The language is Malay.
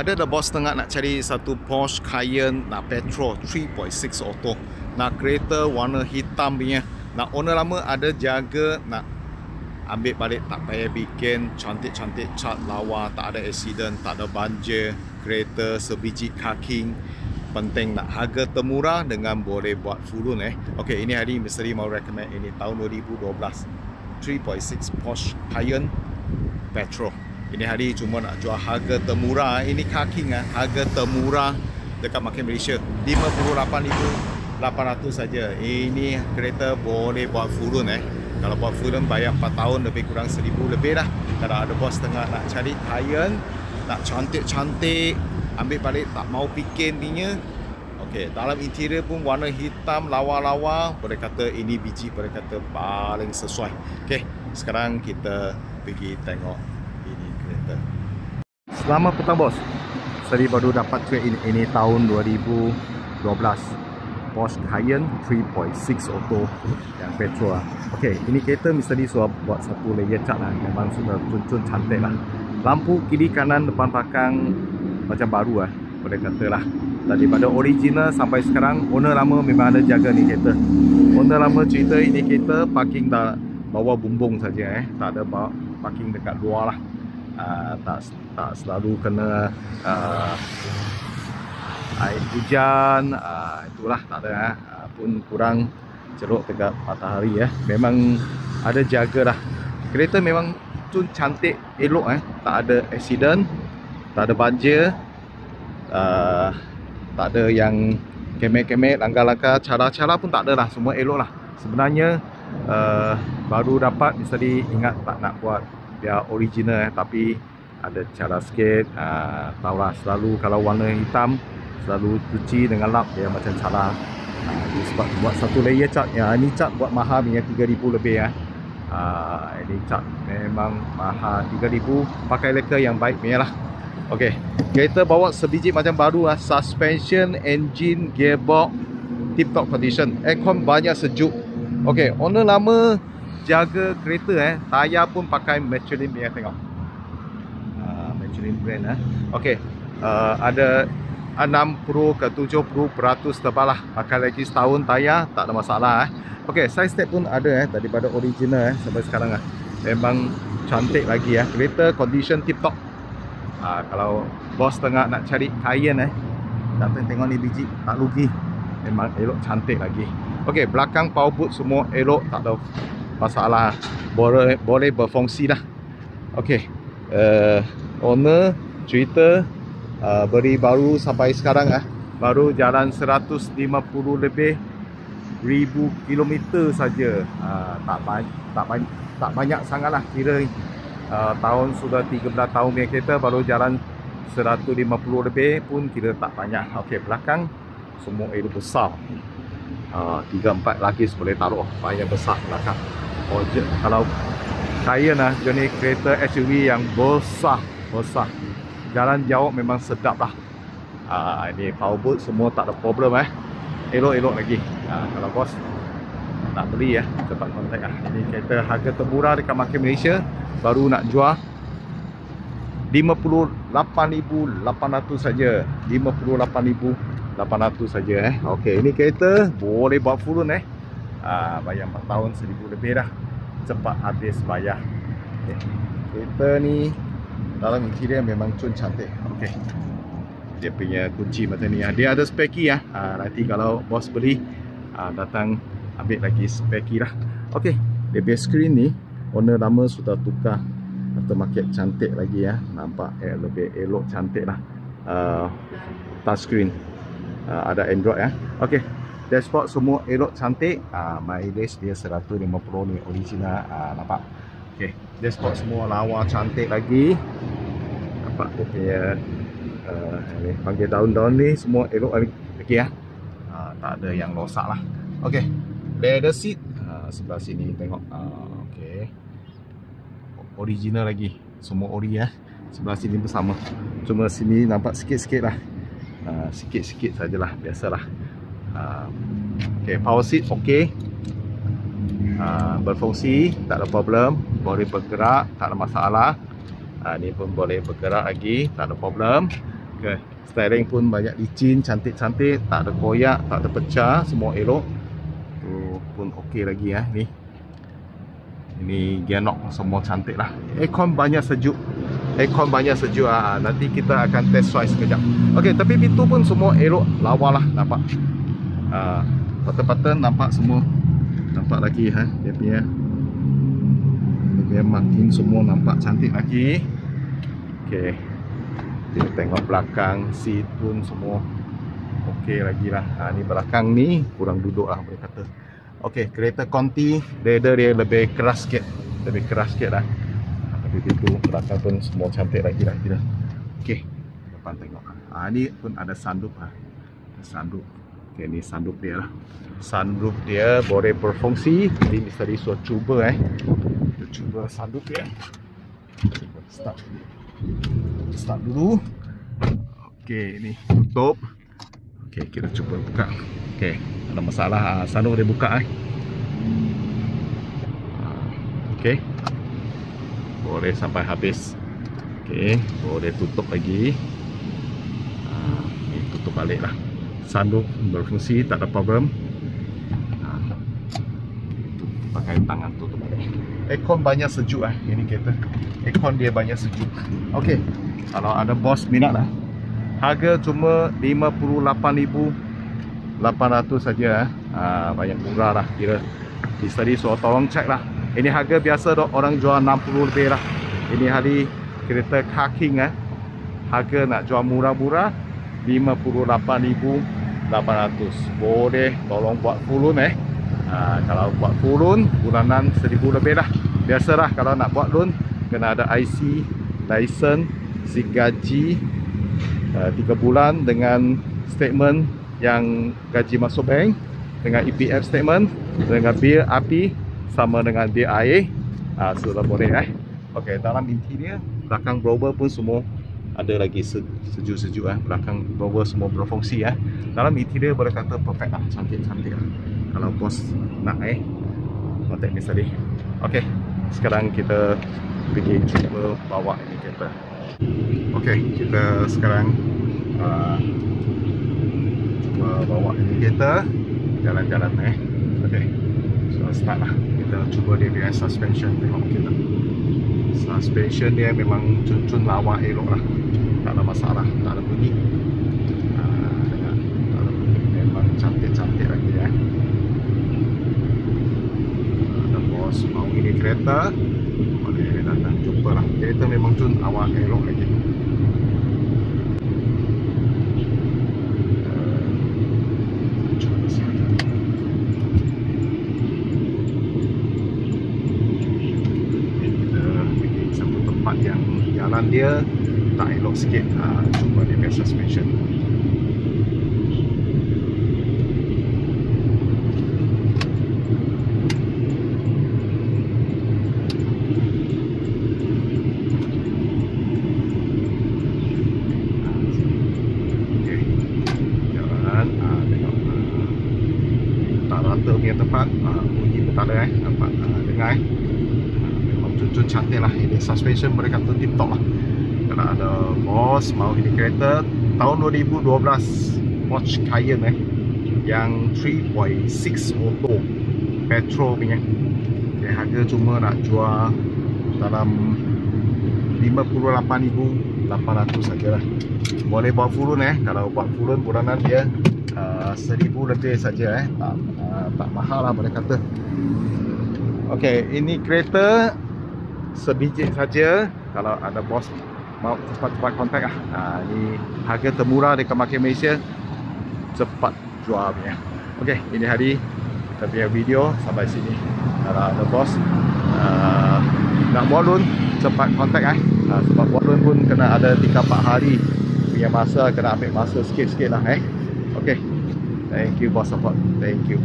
Ada dah bos tengah nak cari satu Porsche Cayenne nak petrol 3.6 auto. Nak kereta warna hitam punya. Nak owner lama ada jaga, nak ambil balik tak payah bikin cantik-cantik cat lawa, tak ada accident, tak ada banjir, kereta sebiji kaking. Penting nak harga termurah dengan boleh buat full loan Okey, ini hari misteri mau recommend ini tahun 2012 3.6 Porsche Cayenne petrol. Ini hari cuma nak jual harga termurah. Ini kaking harga termurah dekat market Malaysia 58,800 saja. Ini kereta boleh buat full loan Kalau buat full loan bayar 4 tahun lebih kurang 1,000 lebih dah. Kalau ada bos tengah nak cari Cayenne nak cantik-cantik, ambil balik tak mau bikin punya. Okey, dalam interior pun warna hitam lawa-lawa, boleh kata ini biji, boleh kata paling sesuai. Okey, sekarang kita pergi tengok ini kereta. Selamat petang bos. Saya baru dapat trade ini tahun 2012 Porsche Cayenne 3.6 auto yang petrol Okey, ini kereta mesti sudah buat satu layer cat memang sudah cun-cun cantik lah. Lampu kiri kanan depan belakang macam baru boleh kata lah. Daripada original sampai sekarang, owner lama memang ada jaga ni kereta. Owner lama cerita ini kereta parking dah bawah bumbung saja tak ada parking dekat luar lah. Tak selalu kena air hujan, itulah tak ada pun kurang ceruk dekat matahari memang ada jaga lah. Kereta memang cun cantik, elok tak ada accident, tak ada banjir, tak ada yang kemek-kemek, langgar-langgar, cara-cara pun tak ada lah, semua elok lah. Sebenarnya baru dapat mesti ingat tak nak buat biar original tapi ada cara sikit. Tahulah selalu kalau warna hitam selalu cuci dengan lap dia macam salah. Sebab buat satu layer cat ini cat buat mahal punya 3,000 lebih ini cat memang mahal 3,000, pakai leka yang baik punya lah. Okey, kereta bawa sebiji macam baru suspension, engine, gearbox tip top condition, aircon banyak sejuk. Okey, owner lama jaga kereta tayar pun pakai Michelin punya, tengok Michelin brand Okey, ada 60 ke 70% tebal lah, pakai lagi setahun tayar tak ada masalah Okey, side step pun ada daripada original sampai sekarang memang cantik lagi kereta condition tip top. Kalau bos tengah nak cari Cayenne datang tengok ni biji tak rugi, memang elok cantik lagi. Okey, belakang power boot semua elok, tak ada masalah, boleh berfungsi dah. Okey, owner cerita beri baru sampai sekarang baru jalan 150 lebih ribu kilometer saja. Tak banyak sangatlah, kira tahun sudah 13 tahun punya kereta baru jalan 150 lebih pun kira tak banyak. Okey, belakang semua elok besar, 3-4 lapis boleh taruh, banyak besar belakang. Kalau Cayenne jenis kereta SUV yang besar, jalan jauh memang sedap lah. Ini power boot semua tak ada problem elok-elok lagi. Kalau bos nak beli cepat kontak Ini kereta harga termurah dekat market Malaysia, baru nak jual 58,800 saja. 58,800 saja Okey, ini kereta boleh buat full loan bayar 4 tahun 1,000 lebih dah, cepat habis bayar. Kereta ni dalam interior memang cun cantik. Okey, dia punya kunci macam ni dia ada speki nanti kalau bos beli datang ambil lagi speki lah. Okey, dia punya screen ni owner lama sudah tukar aftermarket, cantik lagi nampak lebih elok, cantik lah. Touchscreen, ada Android Okey, dashboard semua elok, cantik. Mileage dia 150 ni original, nampak. Okey, dashboard semua lawa, cantik lagi. Nampak dia punya panggil daun-daun ni semua elok lagi tak ada yang rosak lah. Okey, leather seat sebelah sini tengok. Okey, original lagi, semua ori sebelah sini pun sama, cuma sini nampak sikit-sikit lah, sikit-sikit sajalah, biasalah. Okey, power seat okey, berfungsi, tak ada problem, boleh bergerak, tak ada masalah. Ni pun boleh bergerak lagi, tak ada problem. Okay. Steering pun banyak licin, cantik-cantik, tak ada koyak, tak ada pecah, semua elok. Tu pun okey lagi ya. Ini gear knob semua cantik lah. Aircon banyak sejuk. Nanti kita akan test drive sekejap. Okey, tapi pintu pun semua elok, lawa lah, nampak. Pattern nampak semua. Nampak lagi dia punya marking semua nampak cantik lagi. Okey. Kita tengok belakang, seat pun semua okey lagi lah. Ni belakang ni kurang duduk lah boleh kata. Okey, kereta Conti leather dia lebih keras sikit. Lah. Tapi pintu belakang pun semua cantik lagi lah. Okey, depan tengok. Ni pun ada sunroof Sunroof. Okey, ni sunroof dia lah. Sunroof dia boleh berfungsi. Jadi mesti disuruh cuba Kita cuba sunroof dia. Start dulu. Okey, ni tutup. Okey, kita cuba buka. Okey, ada masalah. Sunroof dia buka Okey. Boleh sampai habis. Okey, boleh tutup lagi. Ni tutup balik lah. Sunroof berfungsi, tak ada problem. Pakai tangan tutup balik. Aircon banyak sejuk ini kereta. Aircon dia banyak sejuk. Okey, kalau ada bos minat lah. Harga cuma 58,800 saja. Banyak murah lah kira. Bisa disuruh tolong cek lah. Ini harga biasa orang jual 60 lebih lah. Ini hari kereta Car King harga nak jual murah-murah 58,800. Boleh tolong buat full loan kalau buat full loan bulanan 1,000 lebih lah. Biasalah kalau nak buat loan kena ada IC, license, slip gaji 3 bulan dengan statement yang gaji masuk bank, dengan EPF statement, dengan bil api sama dengan bil air. Sudah boleh Okey, dalam interior belakang blower pun semua ada lagi sejuk-sejuk belakang blower semua berfungsi Dalam interior boleh kata perfect lah, cantik-cantik lah. Kalau bos nak kontak ni tadi. Okey, sekarang kita pergi cuba bawa ini kereta. Okey, kita sekarang cuba bawa ini kereta jalan-jalan Okey, so start lah. Kita cuba dia punya suspension, tengok kita. Suspension dia memang cun-cun lawa elok lah, tak ada masalah, tak ada bunyi. Memang cantik-cantik lagi Ada bos mau ini kereta, boleh datang jumpa lah. Kereta memang cun awak elok lagi. Yang jalan dia tak elok sikit, cuba dia punya suspension. Okey, jalan, tengok tak rata punya tempat, bunyi pun tak ada nampak, dengar cun cantik lah. Ini suspension mereka kata tip top lah. Kalau ada bos mau ini kereta tahun 2012 Porsche Cayenne yang 3.6 auto petrol punya. Harga cuma nak jual dalam 58,800 sajalah. Boleh buat full loan kalau buat full loan bulanan dia 1,000 lebih saja tak mahal lah boleh kata. Okey, ini kereta sebiji saja. Kalau ada bos mau cepat-cepat kontak lah. Ini harga termurah dekat market Malaysia, cepat jual punya. Okey, ini hari kita punya video sampai sini. Kalau ada bos nak buat loan, cepat kontak sebab buat loan pun kena ada 3-4 hari punya masa, kena ambil masa sikit-sikit lah Okey, thank you bos support, thank you.